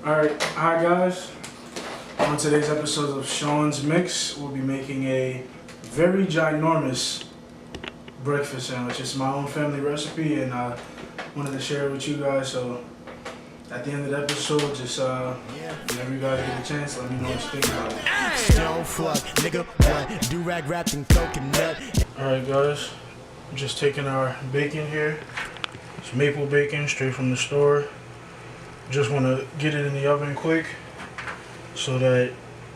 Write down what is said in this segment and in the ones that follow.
Alright, hi guys. On today's episode of Sean's Mix, we'll be making a very ginormous breakfast sandwich. It's my own family recipe and I wanted to share it with you guys. So at the end of the episode, just whenever you guys get a chance, let me know what you think about it. Stone flood, nigga, what? Do-rag wrapped in coconut. Alright guys, I'm just taking our bacon here. It's maple bacon straight from the store. Just want to get it in the oven quick so that,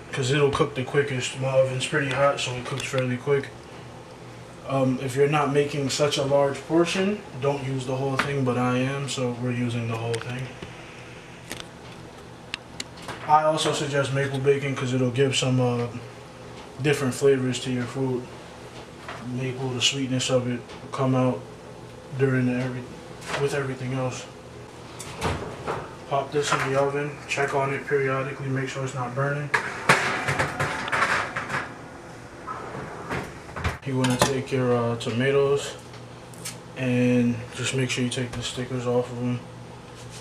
because it'll cook the quickest. My oven's pretty hot, so it cooks fairly quick. If you're not making such a large portion, don't use the whole thing, but I am, so we're using the whole thing. I also suggest maple bacon because it'll give some different flavors to your food. Maple, the sweetness of it will come out during with everything else. Pop this in the oven, check on it periodically, make sure it's not burning. You want to take your tomatoes and just make sure you take the stickers off of them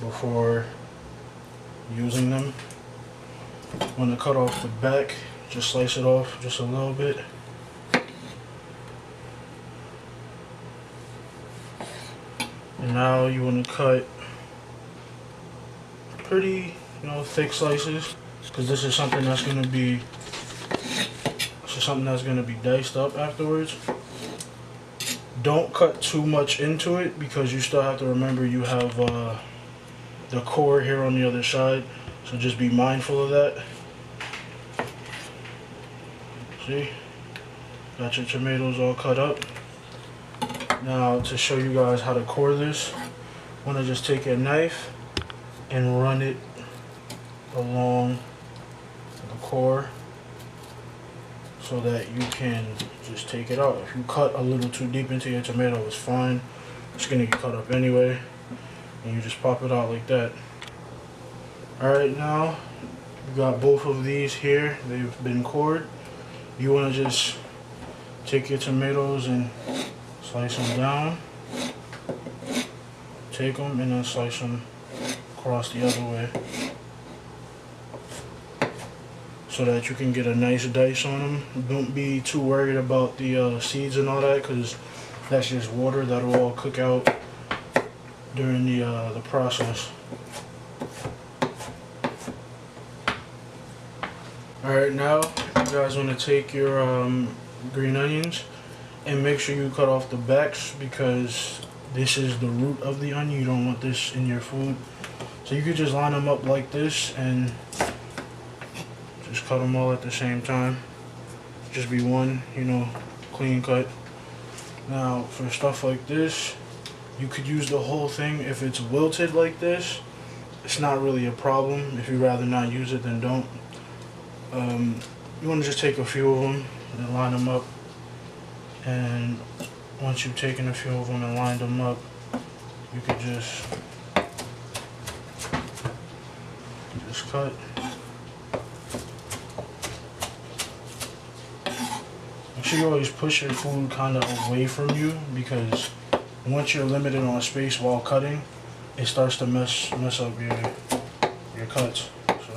before using them. Want to cut off the back, just slice it off just a little bit. And now you want to cut pretty, thick slices, because this is something that's going to be diced up afterwards. Don't cut too much into it because you still have to remember you have the core here on the other side, so just be mindful of that. See, got your tomatoes all cut up. Now to show you guys how to core this, want to just take a knife and run it along the core so that you can just take it out. If you cut a little too deep into your tomato, it's fine. It's gonna get cut up anyway, and you just pop it out like that. Alright, now we got both of these here. They've been cored. You want to just take your tomatoes and slice them down. Take them and then slice them across the other way so that you can get a nice dice on them. Don't be too worried about the seeds and all that, because that's just water that'll all cook out during the process. Alright, now you guys want to take your green onions and make sure you cut off the backs, because this is the root of the onion. You don't want this in your food. So you could just line them up like this and just cut them all at the same time. Just be one, clean cut. Now for stuff like this, you could use the whole thing. If it's wilted like this, it's not really a problem. If you'd rather not use it, then don't. You want to just take a few of them and line them up. And once you've taken a few of them and lined them up, you could just cut. Make sure you always push your food kind of away from you, because once you're limited on space while cutting, it starts to mess up your cuts. So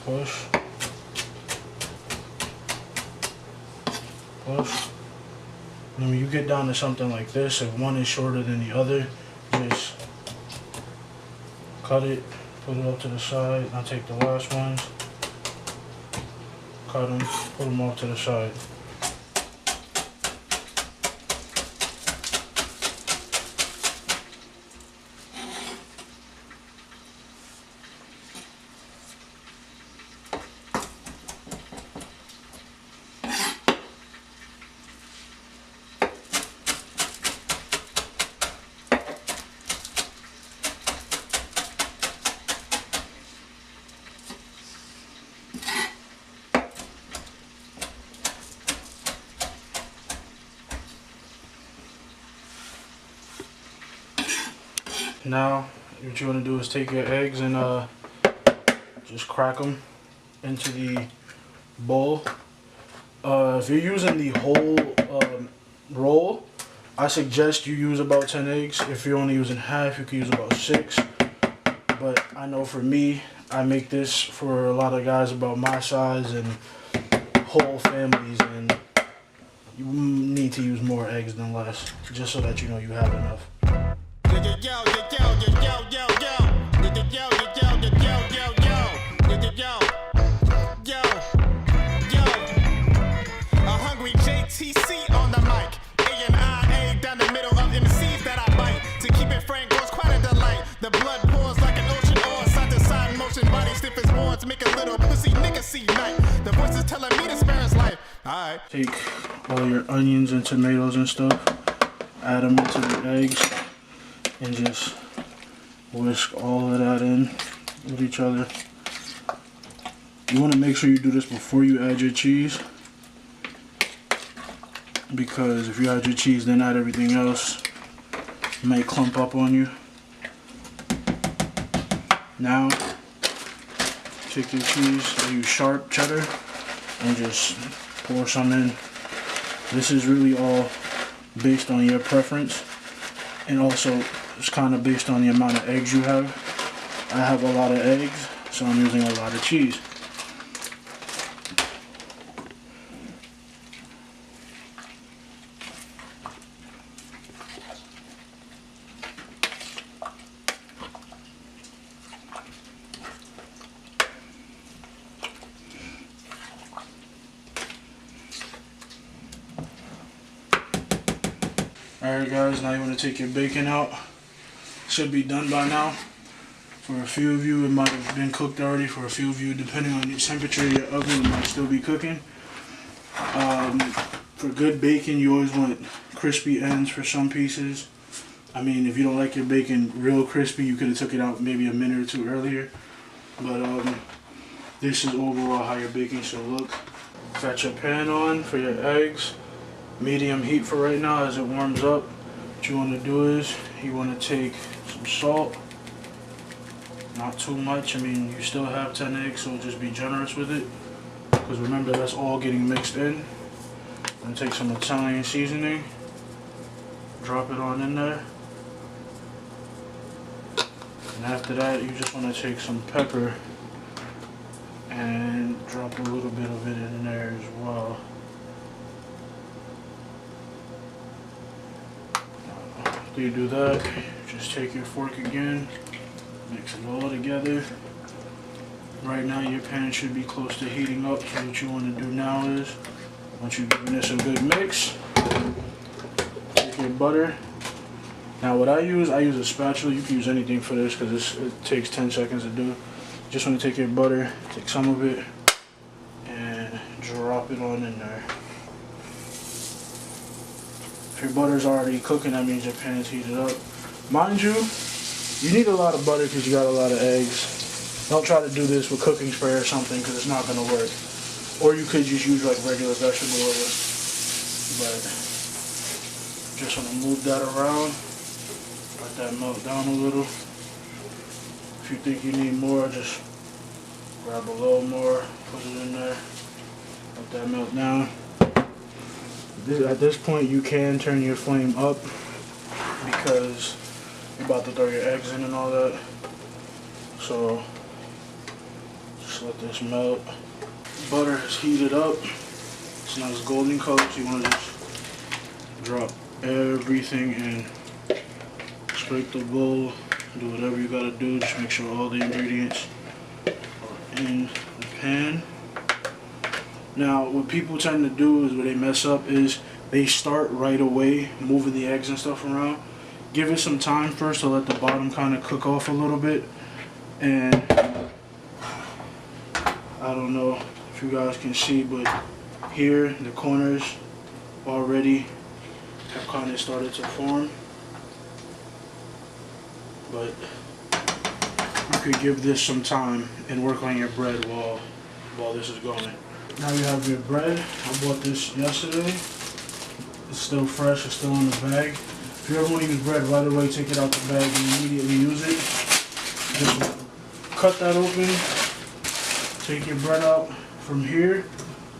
push. Push. And when you get down to something like this, if one is shorter than the other, just cut it, put it up to the side. I'll take the last ones, cut them, put them off to the side. Now, what you want to do is take your eggs and just crack them into the bowl. If you're using the whole roll, I suggest you use about 10 eggs. If you're only using half, you can use about 6. but I know for me, I make this for a lot of guys about my size and whole families, and you need to use more eggs than less, just so that you know you have enough. A hungry JTC on the mic. A down the middle of MCs that I bite. To keep it frank was quite a delight. The blood pours like an ocean or side to side motion. Body stiff as boards, make a little pussy nigga see night. The voice is telling me to spare his life. Alright. Take all your onions and tomatoes and stuff, add them into the eggs, and just whisk all of that in with each other. You want to make sure you do this before you add your cheese, because if you add your cheese then add everything else, it might clump up on you. Now take your cheese, I use sharp cheddar, and just pour some in. This is really all based on your preference, and also it's kind of based on the amount of eggs you have. I have a lot of eggs, so I'm using a lot of cheese. Alright guys, now you want to take your bacon out. Should be done by now. For a few of you it might have been cooked already. For a few of you, depending on the temperature of your oven, it might still be cooking. For good bacon, you always want crispy ends for some pieces. I mean, if you don't like your bacon real crispy, you could have took it out maybe a minute or two earlier. But this is overall how your bacon should look. Got your pan on for your eggs. Medium heat for right now. As it warms up, what you want to do is you want to take some salt, not too much. I mean, you still have 10 eggs, so just be generous with it, because remember, that's all getting mixed in. And take some Italian seasoning, drop it on in there, and after that you just want to take some pepper and drop a little bit of it in there as well. After you do that, just take your fork again, mix it all together. Right now your pan should be close to heating up, so what you want to do now is, once you've given this a good mix, take your butter. Now what I use a spatula. You can use anything for this because it takes 10 seconds to do. Just want to take your butter, take some of it, and drop it on in there. If your butter's already cooking, that means your pan's heated up. Mind you, you need a lot of butter because you got a lot of eggs. Don't try to do this with cooking spray or something, because it's not going to work. Or you could just use like regular vegetable oil. But just want to move that around. Let that melt down a little. If you think you need more, just grab a little more, put it in there. Let that melt down. At this point you can turn your flame up, because you're about to throw your eggs in and all that. So just let this melt. Butter is heated up. It's nice golden color, so you want to just drop everything in. Scrape the bowl, do whatever you gotta do, just make sure all the ingredients are in the pan. Now what people tend to do is, where they mess up, is they start right away moving the eggs and stuff around. Give it some time first to let the bottom kind of cook off a little bit. And I don't know if you guys can see, but here the corners already have kind of started to form. But you could give this some time and work on your bread while this is going. Now you have your bread. I bought this yesterday. It's still fresh, it's still in the bag. If you ever want to use bread right away, take it out the bag and immediately use it. Just cut that open, take your bread out. From here,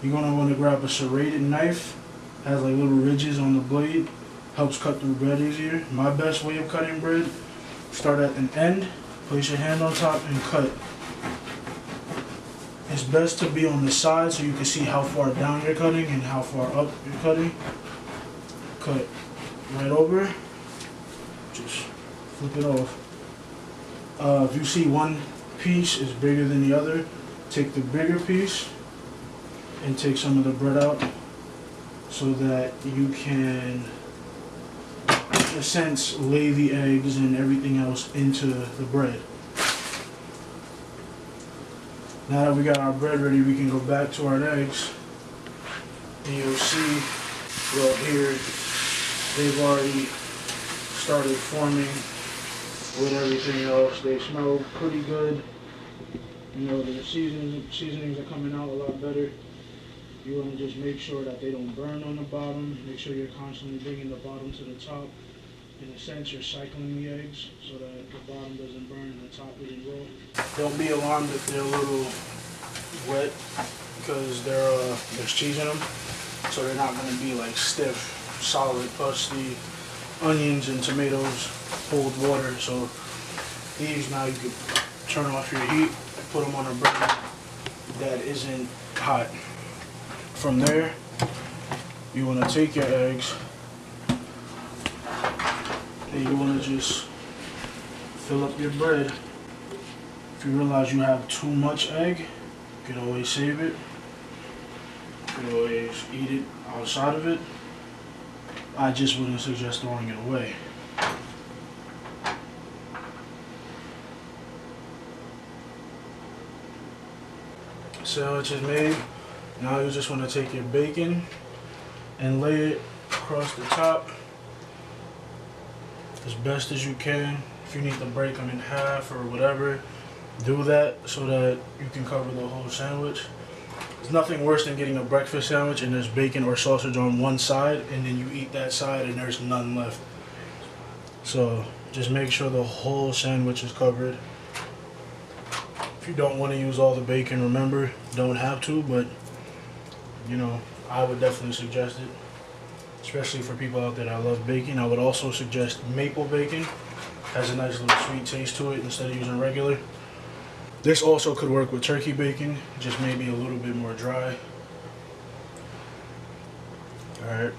you're going to want to grab a serrated knife. It has like little ridges on the blade. Helps cut through bread easier. My best way of cutting bread, start at an end Place your hand on top and cut. It's best to be on the side so you can see how far down you're cutting and how far up you're cutting. Cut right over. Just flip it off. If you see one piece is bigger than the other, take the bigger piece and take some of the bread out so that you can, in a sense, lay the eggs and everything else into the bread. Now that we got our bread ready, we can go back to our eggs, and you'll see well here they've already started forming with everything else. They smell pretty good. You know, the seasonings are coming out a lot better. You want to just make sure that they don't burn on the bottom. Make sure you're constantly bringing the bottom to the top. In a sense, you're cycling the eggs so that the bottom doesn't burn and the top isn't raw. Don't be alarmed if they're a little wet because there's cheese in them, so they're not going to be like stiff, solid. Plus the onions and tomatoes hold water, so these now you can turn off your heat and put them on a bread that isn't hot. From there, you want to take your eggs and you want to just fill up your bread. If you realize you have too much egg, you can always save it. You can always eat it outside of it. I just wouldn't suggest throwing it away. Sandwich is made. Now you just want to take your bacon and lay it across the top as best as you can. If you need to break them in half or whatever, do that so that you can cover the whole sandwich. There's nothing worse than getting a breakfast sandwich and there's bacon or sausage on one side and then you eat that side and there's none left. So just make sure the whole sandwich is covered. If you don't want to use all the bacon, remember, don't have to, but you know, I would definitely suggest it, especially for people out there that love bacon. I would also suggest maple bacon. Has a nice little sweet taste to it instead of using regular. This also could work with turkey bacon, just maybe a little bit more dry. Alright,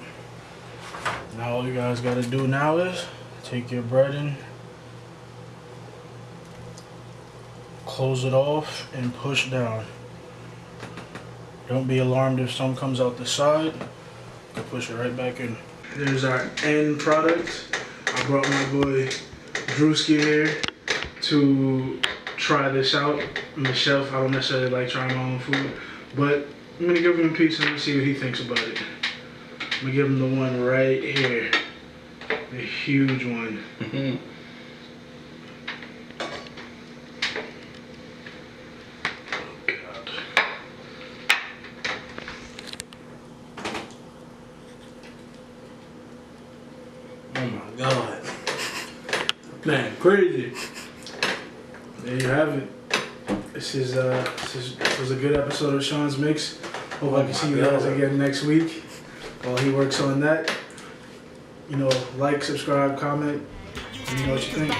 now all you guys gotta do now is take your bread in, close it off, and push down. Don't be alarmed if some comes out the side. You can push it right back in. There's our end product. I brought my boy Drewski here to try this out. I'm a chef. I don't necessarily like trying my own food, but I'm gonna give him a piece and see what he thinks about it. I'm gonna give him the one right here, the huge one. Oh my God. Man, crazy. There you have it. This was a good episode of Sean's Mix. Hope I can see you guys again next week while he works on that. You know, like, subscribe, comment. Let me know what you think.